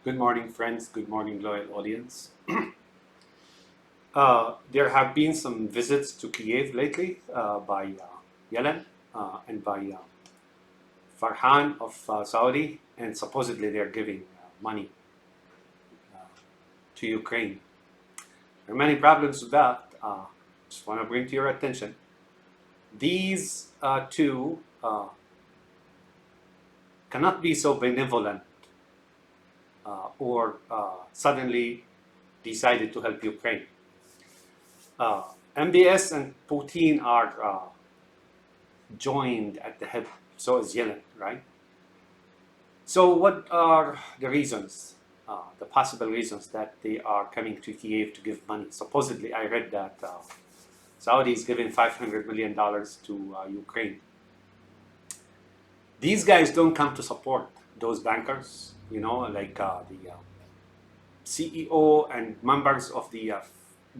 Good morning, friends. Good morning, loyal audience. There have been some visits to Kiev lately by Yellen and by Farhan of Saudi, and supposedly they're giving money uh, to Ukraine. There are many problems with that. Just want to bring to your attention. These two cannot be so benevolent or suddenly decided to help Ukraine. Uh, MBS and Putin are joined at the hip. So is Yellen, right? So what are the reasons, the possible reasons that they are coming to Kiev to give money? Supposedly, I read that Saudi is giving $500 million to Ukraine. These guys don't come to support those bankers, like the CEO and members of the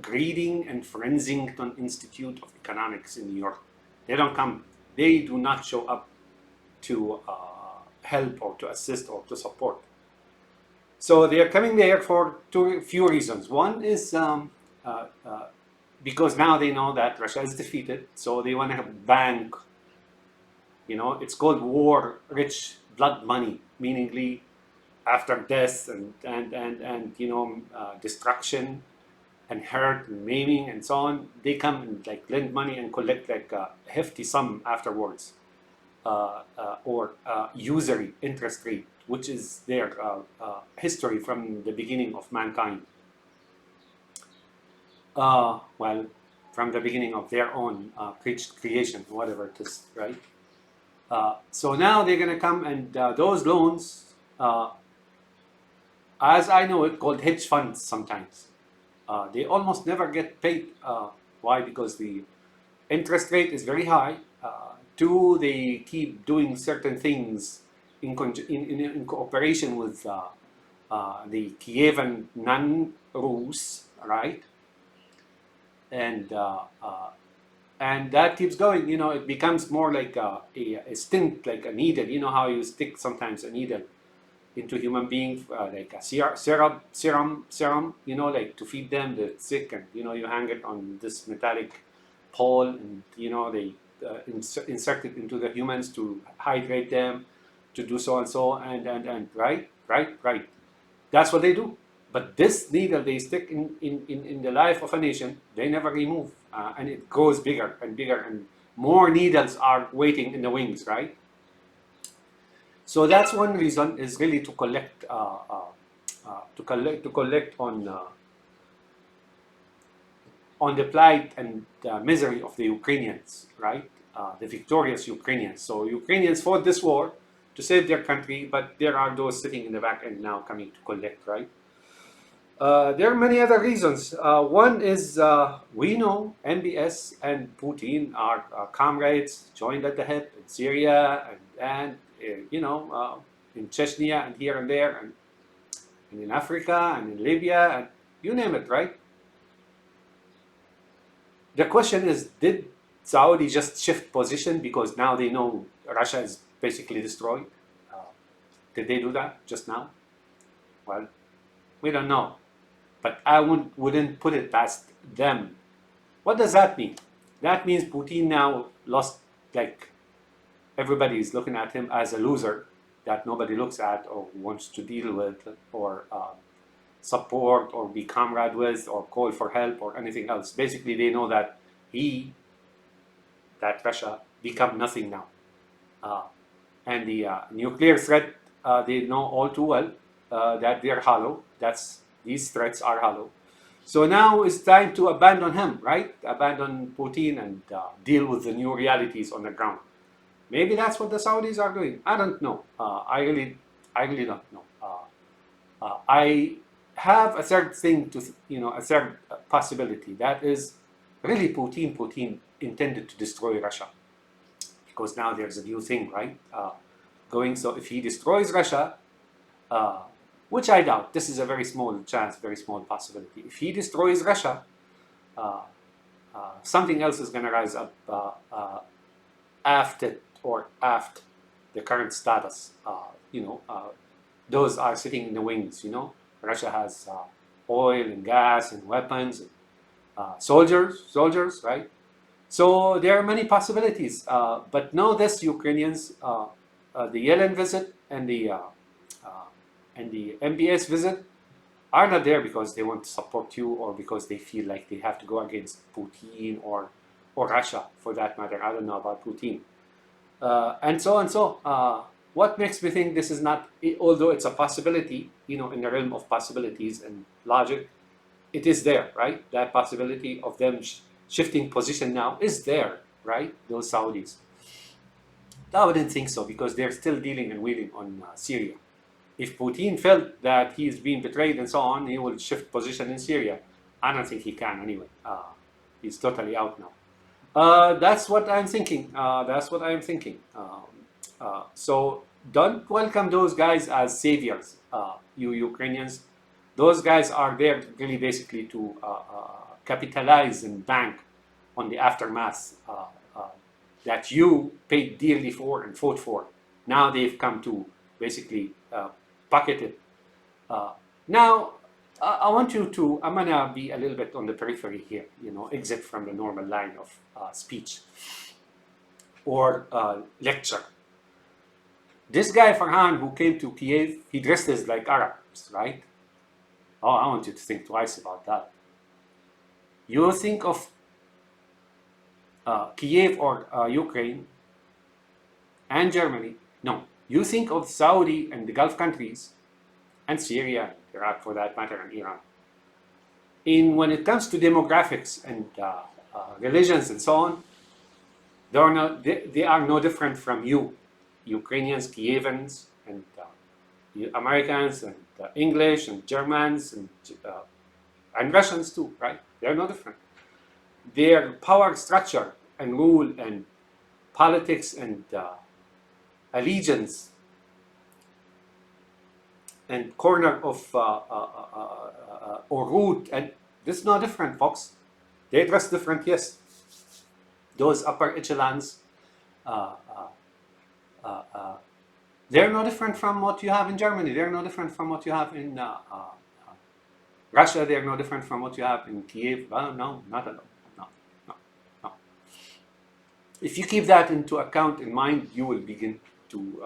Grading and Frensington Institute of Economics in New York. They don't come, they do not show up to help or to assist or to support. So they are coming there for few reasons. One is because now they know that Russia is defeated, so they want to bank. It's called war-rich blood money, meaningly after death and destruction and hurt and maiming and so on, they come and like lend money and collect like a hefty sum afterwards. Or usury interest rate, which is their history from the beginning of mankind. Well, from the beginning of their own creation, whatever it is, right? So now they're going to come and those loans, as I know it, called hedge funds sometimes. They almost never get paid. Why? Because the interest rate is very high. Two, they keep doing certain things in cooperation with the Kievan non-Rus, right? And that keeps going. It becomes more like a stint, like a needle. You know how you stick sometimes a needle into human beings, like a serum, like to feed them the sick, and you hang it on this metallic pole, and they insert it into the humans to hydrate them, to do so and so, and right. That's what they do. But this needle they stick in the life of a nation, they never remove, and it grows bigger and bigger, and more needles are waiting in the wings, right? So that's one reason is really to collect on the plight and misery of the Ukrainians, right? The victorious Ukrainians. So Ukrainians fought this war to save their country, but there are those sitting in the back end now coming to collect, right? There are many other reasons. One is we know MBS and Putin are comrades, joined at the hip in Syria and in Chechnya and here and there, and in Africa and in Libya, and you name it, right? The question is, did Saudi just shift position because now they know Russia is basically destroyed? Uh, did they do that just now? Well, we don't know. But I wouldn't put it past them. What does that mean? That means Putin now lost, like, everybody is looking at him as a loser that nobody looks at or wants to deal with or support or be comrade with or call for help or anything else. Basically, they know that Russia become nothing now. Uh, and the nuclear threat, they know all too well that they're hollow. These threats are hollow. So now it's time to abandon him, right? Abandon Putin and deal with the new realities on the ground. Maybe that's what the Saudis are doing. I don't know. I really don't know. I have a third thing a third possibility. That is really Putin intended to destroy Russia, because now there's a new thing, right? Going. So if he destroys Russia, uh, which I doubt, this is a very small chance, very small possibility. If he destroys Russia, uh, something else is going to rise up after the current status. those are sitting in the wings. Russia has oil and gas and weapons, and, soldiers, right? So there are many possibilities. But know this, Ukrainians, the Yellen visit and the MBS visit are not there because they want to support you or because they feel like they have to go against Putin or Russia, for that matter. I don't know about Putin. And so. What makes me think this is not, although it's a possibility, in the realm of possibilities and logic, it is there, right? That possibility of them shifting position now is there, right? Those Saudis. I wouldn't think so because they're still dealing and wheeling on Syria. If Putin felt that he's being betrayed and so on, he will shift position in Syria. I don't think he can anyway. He's totally out now. That's what I'm thinking. So don't welcome those guys as saviors, you Ukrainians. Those guys are there really basically to capitalize and bank on the aftermath that you paid dearly for and fought for. Now they've come to basically pocket it. Now, I want you to, I'm going to be a little bit on the periphery here, exit from the normal line of speech or lecture. This guy, Farhan, who came to Kiev, he dressed as like Arabs, right? Oh, I want you to think twice about that. You think of Kiev or Ukraine and Germany. No, you think of Saudi and the Gulf countries and Syria, Iraq for that matter, and Iran. When it comes to demographics and religions and so on, they are no different from you, Ukrainians, Kievans, and Americans, and English, and Germans, and Russians too, right? They're no different. Their power structure and rule and politics and allegiance and corner of or root, and this is no different, folks. They dress different, yes. Those upper echelons, they're no different from what you have in Germany. They're no different from what you have in Russia. They're no different from what you have in Kiev. No, not at all. No. If you keep that into account in mind, you will begin to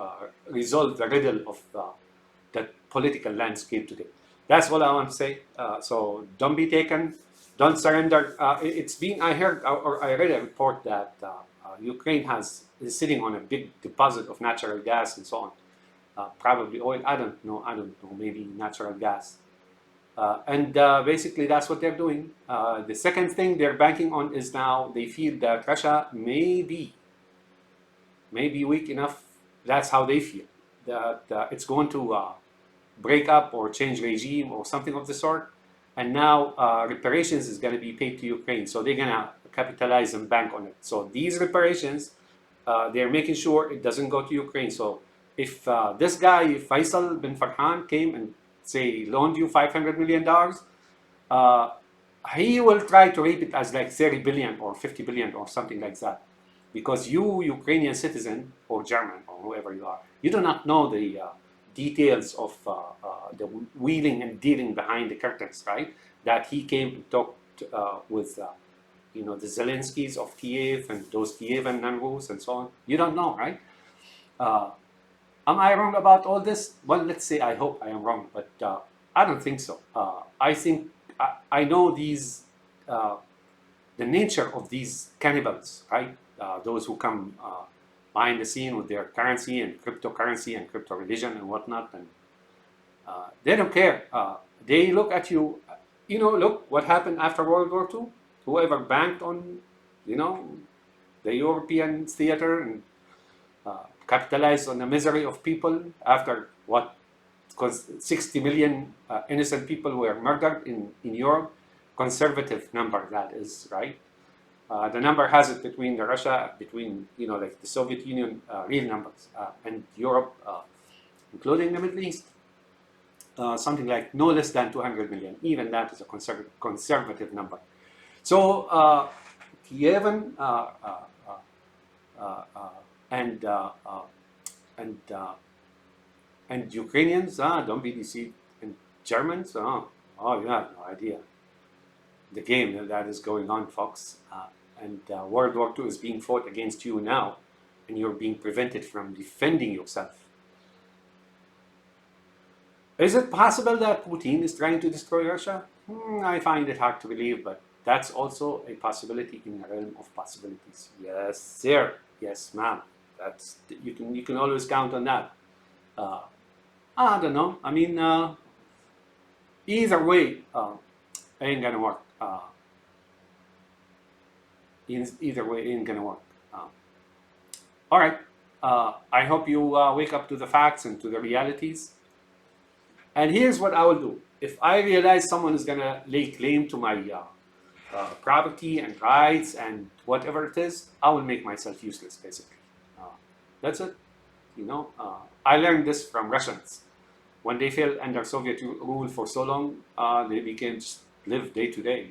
resolve the riddle of the political landscape today. That's what I want to say. So don't be taken. Don't surrender. I heard or I read a report that Ukraine is sitting on a big deposit of natural gas and so on. Probably oil. I don't know. Maybe natural gas. And basically, that's what they're doing. The second thing they're banking on is now they feel that Russia may be weak enough. That's how they feel. That it's going to break up or change regime or something of the sort. And now reparations is going to be paid to Ukraine. So they're going to capitalize and bank on it. So these reparations, they're making sure it doesn't go to Ukraine. So if this guy, Faisal bin Farhan, came and say loaned you $500 million, he will try to reap it as like 30 billion or 50 billion or something like that. Because you, Ukrainian citizen or German or whoever you are, you do not know the details of the wheeling and dealing behind the curtains, right? That he came and talked with the Zelenskys of Kiev and those Kievan non-Rus and so on. You don't know, right? Am I wrong about all this? Well, let's say I hope I am wrong, but I don't think so. I think I know these the nature of these cannibals, right? Those who come behind the scene with their currency and cryptocurrency and crypto religion and whatnot, and they don't care. They look at you. Look what happened after World War II. Whoever banked on, the European theater and capitalized on the misery of people after what? Because 60 million innocent people were murdered in Europe. Conservative number, that is, right? The number has it between like the Soviet Union, real numbers, and Europe, including the Middle East. Something like no less than 200 million. Even that is a conservative number. So Kievan and And Ukrainians, don't be deceived. And Germans, you have no idea the game that is going on, folks. And World War II is being fought against you now, and you're being prevented from defending yourself. Is it possible that Putin is trying to destroy Russia? I find it hard to believe, but that's also a possibility in the realm of possibilities. Yes, sir. Yes, ma'am. That's you can always count on that. Uh, I don't know. I mean, either way, ain't gonna work. Either way, ain't gonna work. All right. I hope you wake up to the facts and to the realities. And here's what I will do. If I realize someone is gonna lay claim to my property and rights and whatever it is, I will make myself useless, basically. That's it. I learned this from Russians. When they failed under Soviet rule for so long, they became just live day to day.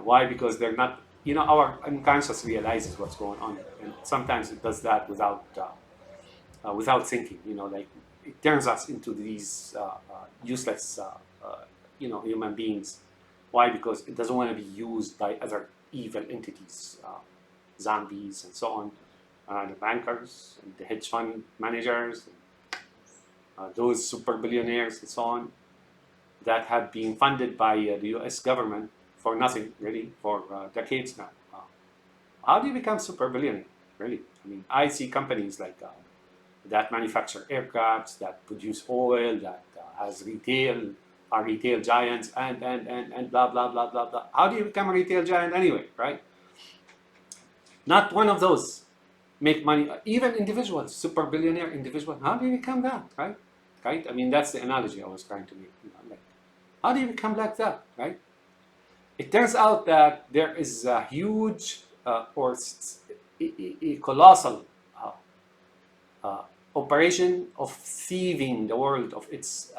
Why? Because they're not. Our unconscious realizes what's going on, and sometimes it does that without thinking. Like it turns us into these useless, human beings. Why? Because it doesn't want to be used by other evil entities, zombies, and so on. The bankers, and the hedge fund managers, those super billionaires, and so on, that have been funded by the U.S. government for nothing, really, for decades now. How do you become super billionaire? Really? I mean, I see companies like that manufacture aircrafts, that produce oil, that has are retail giants, and blah blah blah blah blah. How do you become a retail giant anyway, right? Not one of those make money. Even individuals, super billionaire individual. How do you become that, right? Right. I mean, that's the analogy I was trying to make. Like, how do you become like that, right? It turns out that there is a huge or a colossal operation of thieving the world of its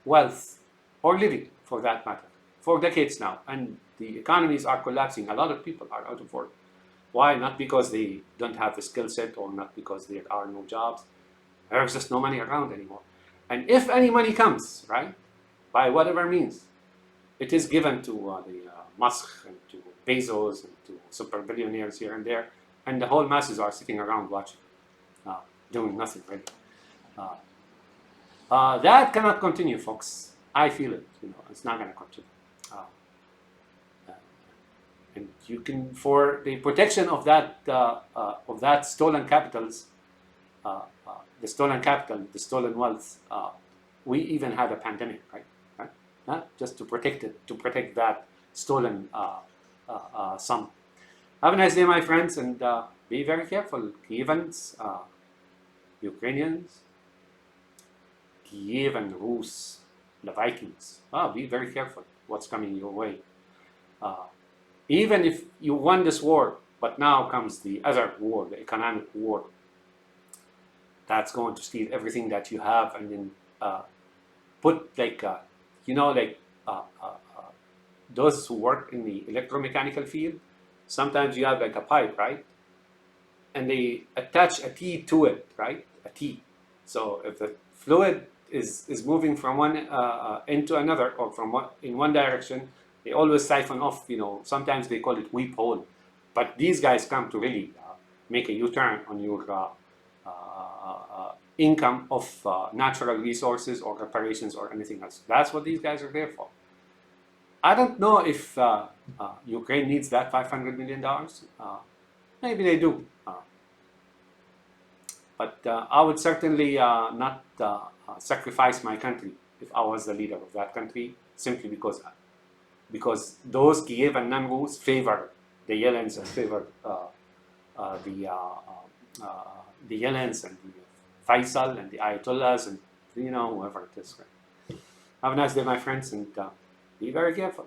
wealth or living, for that matter, for decades now, and the economies are collapsing. A lot of people are out of work. Why? Not because they don't have the skill set, or not because there are no jobs. There's just no money around anymore. And if any money comes, right, by whatever means, it is given to the Musk and to Bezos and to super billionaires here and there, and the whole masses are sitting around watching, doing nothing, right? That cannot continue, folks. I feel it. It's not going to continue. And you can, for the protection of that stolen capitals, the stolen capital, the stolen wealth, we even had a pandemic, right? Just to protect it, to protect that stolen sum. Have a nice day, my friends, and be very careful. Kievans, Ukrainians, Kiev and Rus, the Vikings. Be very careful what's coming your way. Even if you won this war, but now comes the other war, the economic war, that's going to steal everything that you have, and then put those who work in the electromechanical field, sometimes you have like a pipe, right? And they attach a T to it, right? A T. So if the fluid is moving from one end to another, or in one direction, they always siphon off. Sometimes they call it weep hole, but these guys come to really make a U-turn on your income of natural resources or reparations or anything else. That's what these guys are there for. I don't know if Ukraine needs that $500 million. Maybe they do. But I would certainly not sacrifice my country if I was the leader of that country, simply because those Kiev and non-Rus favor the Yellens and favor the Yellens and the Faisal and the Ayatollahs and whoever it is. Right? Have a nice day, my friends, and be very careful.